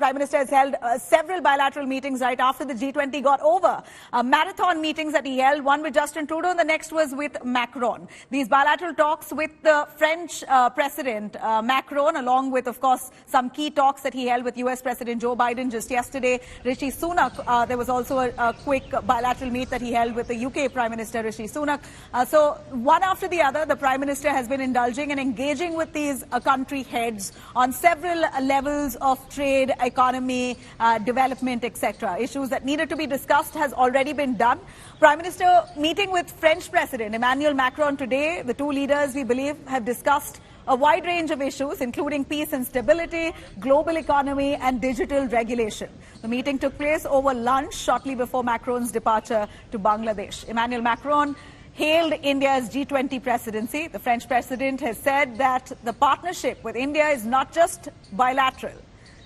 Prime Minister has held several bilateral meetings right after the G20 got over. Marathon meetings that he held, one with Justin Trudeau and the next was with Macron. These bilateral talks with the French President Macron, along with, of course, some key talks that he held with US President Joe Biden just yesterday. Rishi Sunak, there was also a quick bilateral meet that he held with the UK Prime Minister Rishi Sunak. So one after the other, the Prime Minister has been indulging and engaging with these country heads on several levels of trade, economy, development, etc. Issues that needed to be discussed has already been done. Prime Minister meeting with French President Emmanuel Macron today. The two leaders, we believe, have discussed a wide range of issues, including peace and stability, global economy and digital regulation. The meeting took place over lunch shortly before Macron's departure to Bangladesh. Emmanuel Macron hailed India's G20 presidency. The French president has said that the partnership with India is not just bilateral.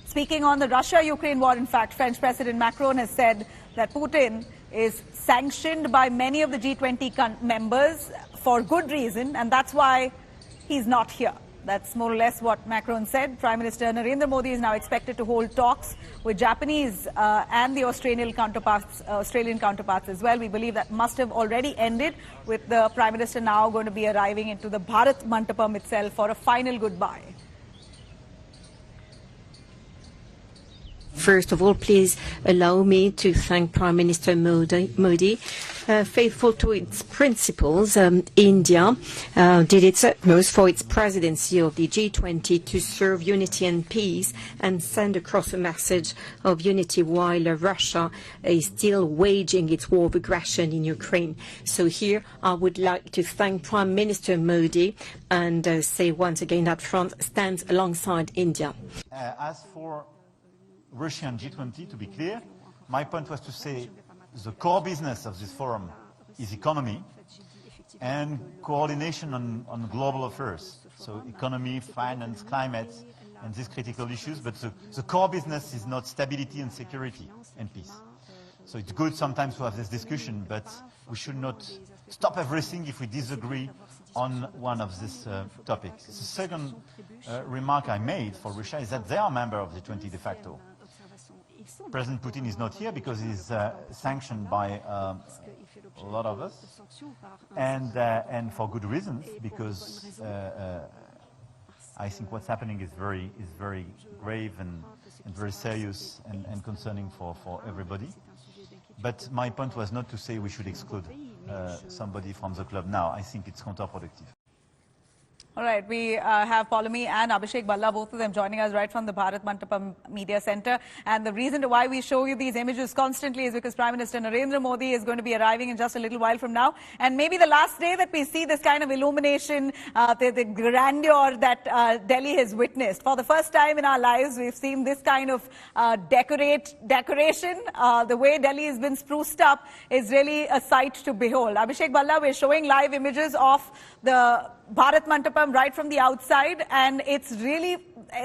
Speaking on the Russia-Ukraine war, in fact, French President Macron has said that Putin is sanctioned by many of the G20 members for good reason, and that's why he's not here. That's more or less what Macron said. Prime Minister Narendra Modi is now expected to hold talks with Japanese and the Australian counterparts as well. We believe that must have already ended, with the Prime Minister now going to be arriving into the Bharat Mandapam itself for a final goodbye. First of all, please allow me to thank Prime Minister Modi. Faithful to its principles, India did its utmost for its presidency of the G20 to serve unity and peace and send across a message of unity while Russia is still waging its war of aggression in Ukraine. So here I would like to thank Prime Minister Modi and say once again that France stands alongside India. As for Russia and G20, to be clear, my point was to say the core business of this forum is economy and coordination on global affairs. So economy, finance, climate, and these critical issues. But the core business is not stability and security and peace. So it's good sometimes to have this discussion, but we should not stop everything if we disagree on one of these topics. The second remark I made for Russia is that they are a member of the G20 de facto. President Putin is not here because he's sanctioned by a lot of us, and for good reasons, because I think what's happening is very grave and very serious and concerning for everybody. But my point was not to say we should exclude somebody from the club now. I think it's counterproductive. All right, we have Paulomi and Abhishek Balla, both of them joining us right from the Bharat Mandapam Media Center. And the reason why we show you these images constantly is because Prime Minister Narendra Modi is going to be arriving in just a little while from now. And maybe the last day that we see this kind of illumination, the grandeur that Delhi has witnessed. For the first time in our lives, we've seen this kind of decoration. The way Delhi has been spruced up is really a sight to behold. Abhishek Balla, we're showing live images of the Bharat Mandapam right from the outside, and it's really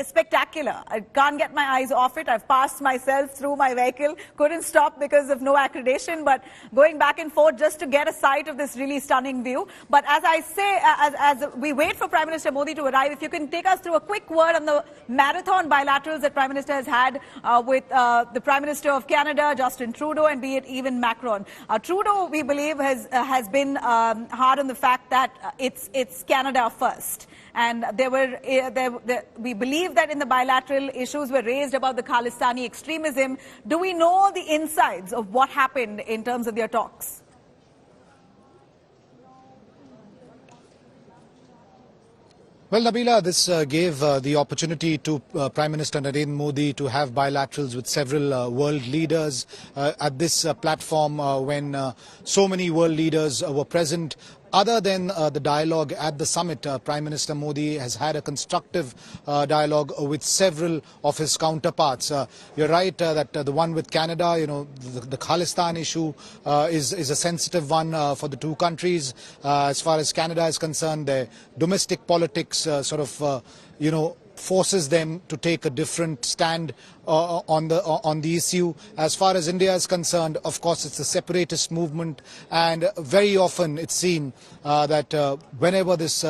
spectacular. I can't get my eyes off it. I've passed myself through my vehicle, couldn't stop because of no accreditation, but going back and forth just to get a sight of this really stunning view. But as I say, as we wait for Prime Minister Modi to arrive, if you can take us through a quick word on the marathon bilaterals that Prime Minister has had with the Prime Minister of Canada, Justin Trudeau, and be it even Macron. Trudeau, we believe, has been hard on the fact that it's Canada first. And we believe that in the bilateral issues were raised about the Khalistani extremism. Do we know the insides of what happened in terms of their talks? Well, Nabila, this gave the opportunity to Prime Minister Narendra Modi to have bilaterals with several world leaders at this platform when so many world leaders were present. Other than the dialogue at the summit, Prime Minister Modi has had a constructive dialogue with several of his counterparts. You're right that the one with Canada, the Khalistan issue is a sensitive one for the two countries. As far as Canada is concerned, their domestic politics forces them to take a different stand on the issue. As far as India is concerned, of course, it's a separatist movement, and very often it's seen that whenever this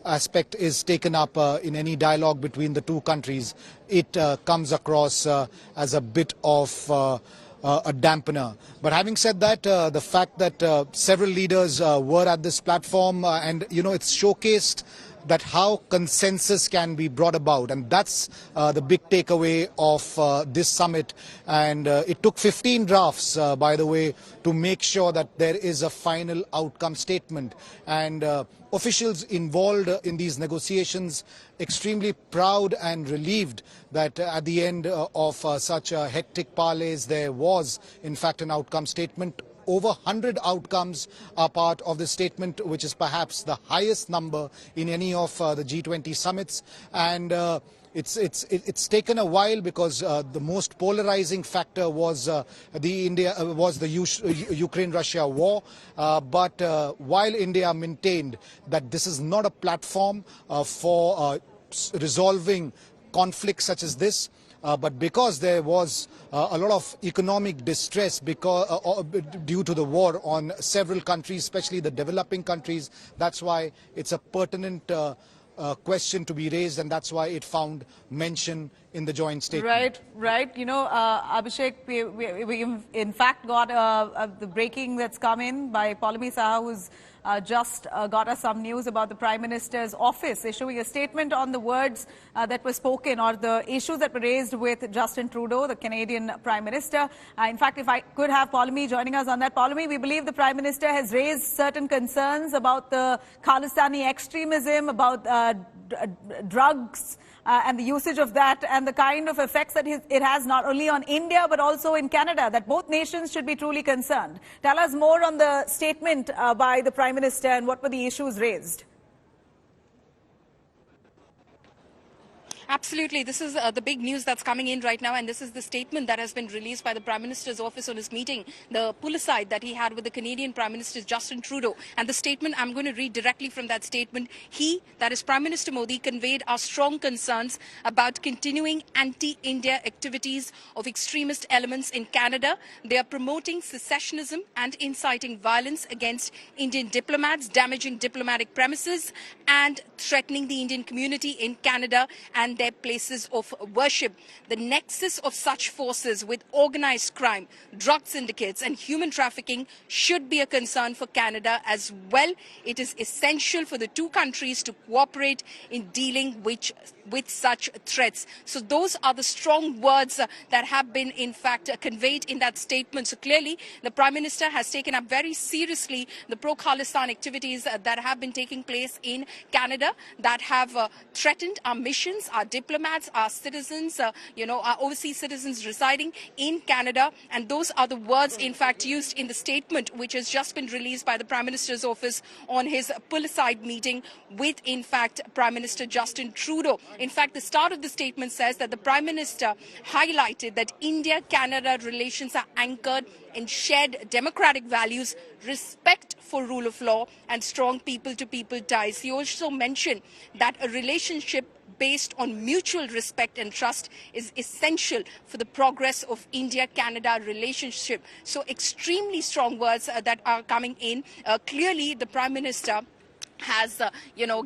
aspect is taken up in any dialogue between the two countries, it comes across as a bit of a dampener. But having said that, the fact that several leaders were at this platform and, it's showcased that how consensus can be brought about, and that's the big takeaway of this summit. And it took 15 drafts, by the way, to make sure that there is a final outcome statement. And officials involved in these negotiations extremely proud and relieved that at the end of such a hectic parleys there was in fact an outcome statement. Over 100 outcomes are part of the statement, which is perhaps the highest number in any of the G20 summits. And it's taken a while because the most polarizing factor was the Ukraine-Russia war. But while India maintained that this is not a platform for resolving conflicts such as this, but because there was a lot of economic distress due to the war on several countries, especially the developing countries, that's why it's a pertinent question to be raised, and that's why it found mention in the joint statement. Right. Abhishek, we in fact got the breaking that's come in by Paulami Saha, who's just got us some news about the Prime Minister's office issuing a statement on the words that were spoken or the issues that were raised with Justin Trudeau, the Canadian Prime Minister. In fact, if I could have Paulami joining us on that. Paulami, we believe the Prime Minister has raised certain concerns about the Khalistani extremism, about drugs, and the usage of that and the kind of effects that it has not only on India but also in Canada, that both nations should be truly concerned. Tell us more on the statement by the Prime Minister and what were the issues raised. Absolutely. This is the big news that's coming in right now, and this is the statement that has been released by the Prime Minister's office on his meeting, the pull-aside that he had with the Canadian Prime Minister Justin Trudeau. And the statement, I'm going to read directly from that statement. He, that is Prime Minister Modi, conveyed our strong concerns about continuing anti-India activities of extremist elements in Canada. They are promoting secessionism and inciting violence against Indian diplomats, damaging diplomatic premises, and threatening the Indian community in Canada and their places of worship. The nexus of such forces with organized crime, drug syndicates and human trafficking should be a concern for Canada as well. It is essential for the two countries to cooperate in dealing with such threats. So those are the strong words that have been in fact conveyed in that statement. So clearly the Prime Minister has taken up very seriously the pro-Khalistan activities that have been taking place in Canada, that have threatened our missions, our diplomats, our citizens, our overseas citizens residing in Canada. And those are the words in fact used in the statement which has just been released by the Prime Minister's office on his pull-aside meeting with in fact Prime Minister Justin Trudeau. In fact, the start of the statement says that the Prime Minister highlighted that India-Canada relations are anchored in shared democratic values, respect for rule of law, and strong people-to-people ties. He also mentioned that a relationship based on mutual respect and trust is essential for the progress of India-Canada relationship. So extremely strong words that are coming in. Clearly, the Prime Minister has,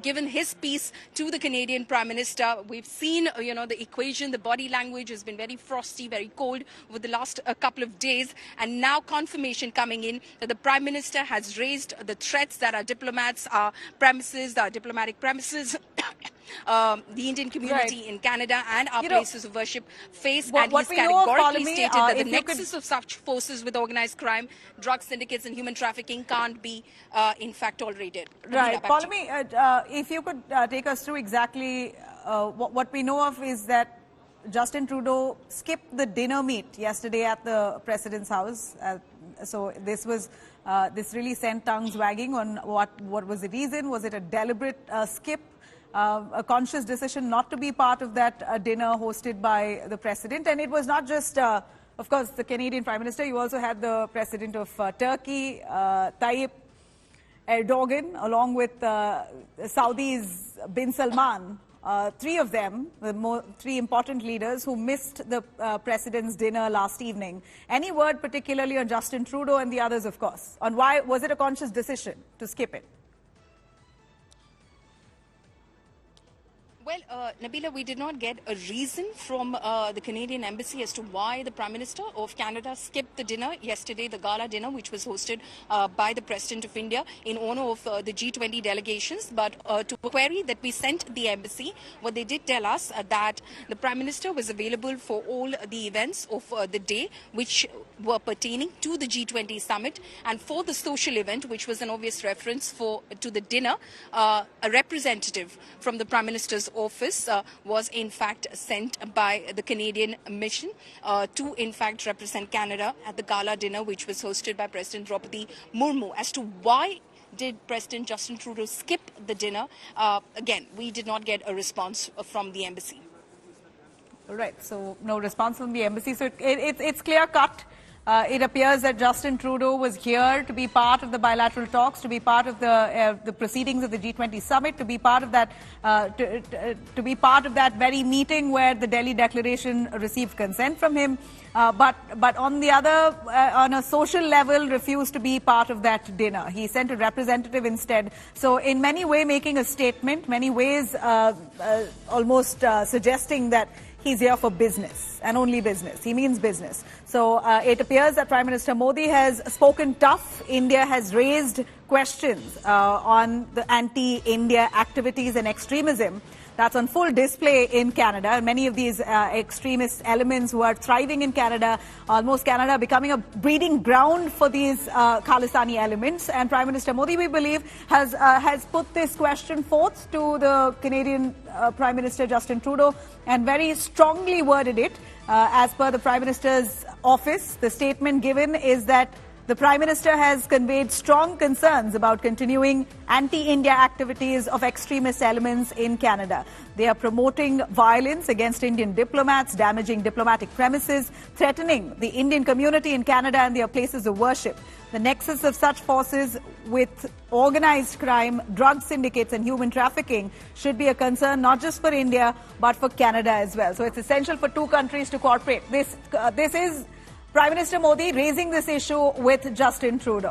given his piece to the Canadian Prime Minister. We've seen, the equation, the body language has been very frosty, very cold over the last couple of days. And now confirmation coming in that the Prime Minister has raised the threats that our diplomats, our premises, our diplomatic premises, the Indian community in Canada and our places of worship face. And he's categorically stated that the nexus of such forces with organized crime, drug syndicates and human trafficking can't be, in fact, tolerated. Right. Paulami, if you could take us through exactly what we know of is that Justin Trudeau skipped the dinner meet yesterday at the President's house. So this really sent tongues wagging on what was the reason. Was it a deliberate skip? A conscious decision not to be part of that dinner hosted by the President? And it was not just, of course, the Canadian Prime Minister. You also had the President of Turkey, Tayyip Erdogan, along with Saudi's Bin Salman. Three of them, three important leaders who missed the President's dinner last evening. Any word particularly on Justin Trudeau and the others, of course, on why was it a conscious decision to skip it? Well, Nabila, we did not get a reason from the Canadian embassy as to why the Prime Minister of Canada skipped the dinner yesterday, the gala dinner, which was hosted by the President of India in honor of the G20 delegations. But to a query that we sent the embassy, what they did tell us that the Prime Minister was available for all the events of the day, which were pertaining to the G20 summit, and for the social event, which was an obvious reference to the dinner, a representative from the Prime Minister's office was in fact sent by the Canadian mission to in fact represent Canada at the gala dinner, which was hosted by President Draupadi Murmu. As to why did President Justin Trudeau skip the dinner, again, we did not get a response from the embassy. Right, so no response from the embassy. So it's clear cut. It appears that Justin Trudeau was here to be part of the bilateral talks, to be part of the proceedings of the G20 summit, to be part of that to be part of that very meeting where the Delhi Declaration received consent from him. But on the other, on a social level, refused to be part of that dinner. He sent a representative instead. So in many ways making a statement, many ways almost suggesting that he's here for business and only business. He means business. So it appears that Prime Minister Modi has spoken tough. India has raised questions on the anti-India activities and extremism. That's on full display in Canada. Many of these extremist elements who are thriving in Canada, almost Canada becoming a breeding ground for these Khalistani elements. And Prime Minister Modi, we believe, has put this question forth to the Canadian Prime Minister Justin Trudeau and very strongly worded it. As per the Prime Minister's office, the statement given is that the Prime Minister has conveyed strong concerns about continuing anti-India activities of extremist elements in Canada. They are promoting violence against Indian diplomats, damaging diplomatic premises, threatening the Indian community in Canada and their places of worship. The nexus of such forces with organized crime, drug syndicates and human trafficking should be a concern not just for India but for Canada as well. So it's essential for two countries to cooperate. This is Prime Minister Modi raising this issue with Justin Trudeau.